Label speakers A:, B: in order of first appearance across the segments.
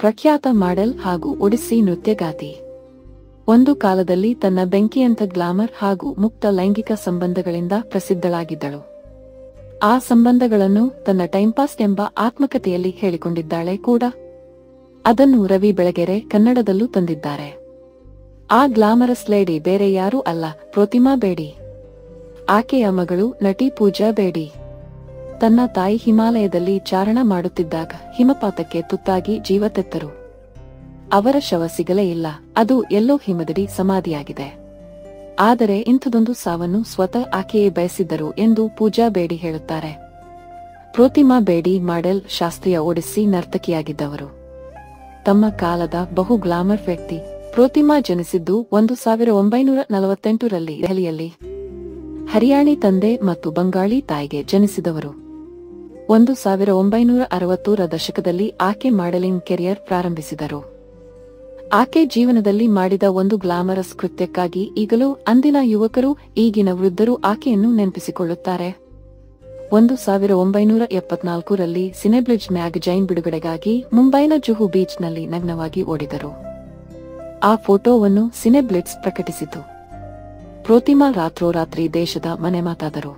A: ಪ್ರಖ್ಯಾತ ಮಾಡೆಲ್ ಹಾಗೂ ಒಡಿಸ್ಸಿ ನೃತ್ಯಗಾತಿ. ಒಂದು ಕಾಲದಲ್ಲಿ ತನ್ನ ಬೆಂಕಿಯಂತ ಗ್ಲಾಮರ್ ಹಾಗೂ ಮುಕ್ತ ಲೈಂಗಿಕ ಸಂಬಂಧಗಳಿಂದ ಪ್ರಸಿದ್ಧಳಾಗಿದ್ದಳು. ಆ ಸಂಬಂಧಗಳನ್ನು ತನ್ನ ಟೈಂಪಾಸ್ ಎಂಬ ಆತ್ಮಕಥೆಯಲ್ಲಿ ಹೇಳಿಕೊಂಡಿದ್ದಾಳೆ ಕೂಡ. ಅದನ್ನು ರವಿ ಬೆಳಗೆರೆ ಕನ್ನಡದಲ್ಲೂ ತಂದಿದ್ದಾರೆ. ಆ ಗ್ಲಾಮರಸ್ ಲೇಡಿ ಬೇರೆ ಯಾರೂ ಅಲ್ಲ, ಪ್ರೋತಿಮಾ ಬೇಡಿ. ಆಕೆಯ ಮಗಳು ನಟಿ ಪೂಜಾ ಬೇಡಿ. ತನ್ನ ತಾಯಿ ಹಿಮಾಲಯದಲ್ಲಿ ಚಾರಣ ಮಾಡುತ್ತಿದ್ದಾಗ ಹಿಮಪಾತಕ್ಕೆ ತುತ್ತಾಗಿ ಜೀವ ತೆತ್ತರು. ಅವರ ಶವ ಸಿಗಲೇ ಇಲ್ಲ, ಅದು ಎಲ್ಲೋ ಹಿಮದಡಿ ಸಮಾಧಿಯಾಗಿದೆ. ಆದರೆ ಇಂಥದೊಂದು ಸಾವನ್ನು ಸ್ವತಃ ಆಕೆಯೇ ಬಯಸಿದ್ದರು ಎಂದು ಪೂಜಾ ಬೇಡಿ ಹೇಳುತ್ತಾರೆ. ಪ್ರೋತಿಮಾ ಬೇಡಿ ಮಾಡೆಲ್, ಶಾಸ್ತ್ರೀಯ ಒಡಿಸ್ಸಿ ನರ್ತಕಿಯಾಗಿದ್ದವರು. ತಮ್ಮ ಕಾಲದ ಬಹು ಗ್ಲಾಮರ್ ವ್ಯಕ್ತಿ. ಪ್ರೋತಿಮಾ ಜನಿಸಿದ್ದು 1948ರಲ್ಲಿ ದೆಹಲಿಯಲ್ಲಿ. ಹರಿಯಾಣಿ ತಂದೆ ಮತ್ತು ಬಂಗಾಳಿ ತಾಯಿಗೆ ಜನಿಸಿದವರು. 1960ರ ದಶಕದಲ್ಲಿ ಆಕೆ ಮಾಡೆಲಿಂಗ್ ಕೆರಿಯರ್ ಪ್ರಾರಂಭಿಸಿದರು. ಆಕೆ ಜೀವನದಲ್ಲಿ ಮಾಡಿದ ಒಂದು ಗ್ಲಾಮರಸ್ ಕೃತ್ಯಕ್ಕಾಗಿ ಈಗಲೂ ಅಂದಿನ ಯುವಕರು, ಈಗಿನ ವೃದ್ಧರು ಆಕೆಯನ್ನು ನೆನಪಿಸಿಕೊಳ್ಳುತ್ತಾರೆ. 1974ರಲ್ಲಿ ಸಿನೆಬ್ಲಿಡ್ಜ್ ಮ್ಯಾಗಜೈನ್ ಬಿಡುಗಡೆಗಾಗಿ ಮುಂಬೈನ ಜುಹು ಬೀಚ್ನಲ್ಲಿ ನಗ್ನವಾಗಿ ಓಡಿದರು. ಆ ಫೋಟೋವನ್ನು ಸಿನೆಬ್ಲಿಡ್ಜ್ ಪ್ರಕಟಿಸಿತು. ಪ್ರೋತಿಮಾ ರಾತ್ರೋರಾತ್ರಿ ದೇಶದ ಮನೆಮಾತಾದರು.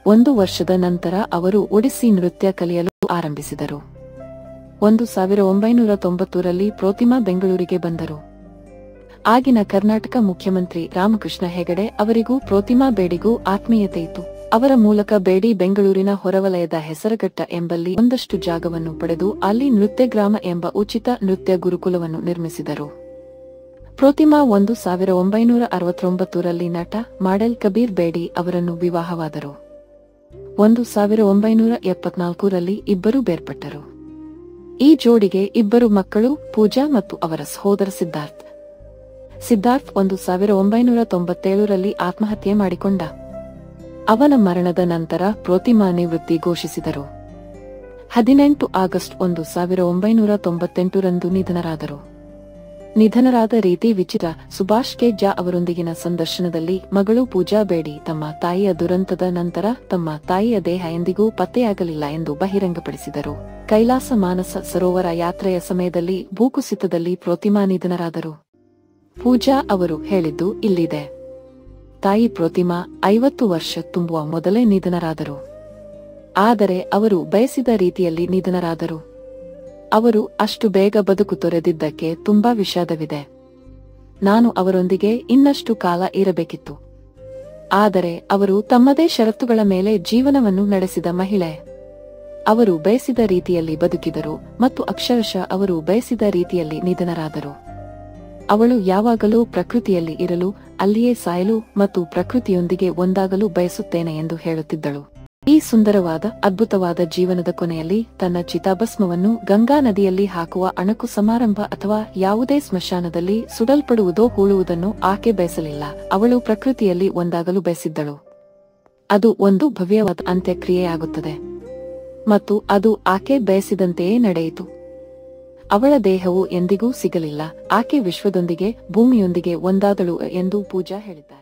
A: 1 ವರ್ಷದ ನಂತರ ಅವರು ಒಡಿಸ್ಸಿ ನೃತ್ಯ ಕಲಿಯಲು ಆರಂಭಿಸಿದರು. 1990ರಲ್ಲಿ ಪ್ರೋತಿಮಾ ಬೆಂಗಳೂರಿಗೆ ಬಂದರು. ಆಗಿನ ಕರ್ನಾಟಕ ಮುಖ್ಯಮಂತ್ರಿ ರಾಮಕೃಷ್ಣ ಹೆಗಡೆ ಅವರಿಗೂ ಪ್ರೋತಿಮಾ ಬೇಡಿಗೂ ಆತ್ಮೀಯತೆಯಿತ್ತು. ಅವರ ಮೂಲಕ ಬೇಡಿ ಬೆಂಗಳೂರಿನ ಹೊರವಲಯದ ಹೆಸರಘಟ್ಟ ಎಂಬಲ್ಲಿ ಒಂದಷ್ಟು ಜಾಗವನ್ನು ಪಡೆದು ಅಲ್ಲಿ ನೃತ್ಯಗ್ರಾಮ ಎಂಬ ಉಚಿತ ನೃತ್ಯ ಗುರುಕುಲವನ್ನು ನಿರ್ಮಿಸಿದರು. ಪ್ರೋತಿಮಾ 1969ರಲ್ಲಿ ನಟ, ಮಾಡೆಲ್ ಕಬೀರ್ ಬೇಡಿ ಅವರನ್ನು ವಿವಾಹವಾದರು. 1974ರಲ್ಲಿ ಇಬ್ಬರು ಬೇರ್ಪಟ್ಟರು. ಈ ಜೋಡಿಗೆ ಇಬ್ಬರು ಮಕ್ಕಳು, ಪೂಜಾ ಮತ್ತು ಅವರ ಸಹೋದರ ಸಿದ್ಧಾರ್ಥ್. 1997ರಲ್ಲಿ ಆತ್ಮಹತ್ಯೆ ಮಾಡಿಕೊಂಡ. ಅವನ ಮರಣದ ನಂತರ ಪ್ರೋತಿಮಾ ನಿವೃತ್ತಿ ಘೋಷಿಸಿದರು. 18 ಆಗಸ್ಟ್ 1998ರಂದು ನಿಧನರಾದರು. ನಿಧನರಾದ ರೀತಿ ವಿಚಿತ್ರ. ಸುಭಾಷ್ ಕೆ ಝಾ ಅವರೊಂದಿಗಿನ ಸಂದರ್ಶನದಲ್ಲಿ ಮಗಳು ಪೂಜಾ ಬೇಡಿ ತಮ್ಮ ತಾಯಿಯ ದುರಂತದ ನಂತರ ತಮ್ಮ ತಾಯಿಯ ದೇಹ ಎಂದಿಗೂ ಪತ್ತೆಯಾಗಲಿಲ್ಲ ಎಂದು ಬಹಿರಂಗಪಡಿಸಿದರು. ಕೈಲಾಸ ಮಾನಸ ಸರೋವರ ಯಾತ್ರೆಯ ಸಮಯದಲ್ಲಿ ಭೂಕುಸಿತದಲ್ಲಿ ಪ್ರೋತಿಮಾ ನಿಧನರಾದರು. ಪೂಜಾ ಅವರು ಹೇಳಿದ್ದು ಇಲ್ಲಿದೆ. ತಾಯಿ ಪ್ರೋತಿಮಾ 50 ವರ್ಷ ತುಂಬುವ ಮೊದಲೇ ನಿಧನರಾದರು. ಆದರೆ ಅವರು ಬಯಸಿದ ರೀತಿಯಲ್ಲಿ ನಿಧನರಾದರು. ಅವರು ಅಷ್ಟು ಬೇಗ ಬದುಕು ತೊರೆದಿದ್ದಕ್ಕೆ ತುಂಬಾ ವಿಷಾದವಿದೆ. ನಾನು ಅವರೊಂದಿಗೆ ಇನ್ನಷ್ಟು ಕಾಲ ಇರಬೇಕಿತ್ತು. ಆದರೆ ಅವರು ತಮ್ಮದೇ ಷರತ್ತುಗಳ ಮೇಲೆ ಜೀವನವನ್ನು ನಡೆಸಿದ ಮಹಿಳೆ. ಅವರು ಬಯಸಿದ ರೀತಿಯಲ್ಲಿ ಬದುಕಿದರು ಮತ್ತು ಅಕ್ಷರಶಃ ಅವರು ಬಯಸಿದ ರೀತಿಯಲ್ಲಿ ನಿಧನರಾದರು. ಅವಳು ಯಾವಾಗಲೂ ಪ್ರಕೃತಿಯಲ್ಲಿ ಇರಲು, ಅಲ್ಲಿಯೇ ಸಾಯಲು ಮತ್ತು ಪ್ರಕೃತಿಯೊಂದಿಗೆ ಒಂದಾಗಲು ಬಯಸುತ್ತೇನೆ ಎಂದು ಹೇಳುತ್ತಿದ್ದಳು. ಈ ಸುಂದರವಾದ, ಅದ್ಭುತವಾದ ಜೀವನದ ಕೊನೆಯಲ್ಲಿ ತನ್ನ ಚಿತಾಭಸ್ಮವನ್ನು ಗಂಗಾ ನದಿಯಲ್ಲಿ ಹಾಕುವ ಅಣಕು ಸಮಾರಂಭ ಅಥವಾ ಯಾವುದೇ ಸ್ಮಶಾನದಲ್ಲಿ ಸುಡಲ್ಪಡುವುದೋ ಹೂಳುವುದನ್ನು ಆಕೆ ಬಯಸಲಿಲ್ಲ. ಅವಳು ಪ್ರಕೃತಿಯಲ್ಲಿ ಒಂದಾಗಲು ಬಯಸಿದ್ದಳು. ಅದು ಒಂದು ಭವ್ಯವಾದ ಅಂತ್ಯಕ್ರಿಯೆಯಾಗುತ್ತದೆ ಮತ್ತು ಅದು ಆಕೆ ಬಯಸಿದಂತೆಯೇ ನಡೆಯಿತು. ಅವಳ ದೇಹವು ಎಂದಿಗೂ ಸಿಗಲಿಲ್ಲ. ಆಕೆ ವಿಶ್ವದೊಂದಿಗೆ, ಭೂಮಿಯೊಂದಿಗೆ ಒಂದಾದಳು ಎಂದು ಪೂಜಾ ಹೇಳಿದ್ದಾರೆ.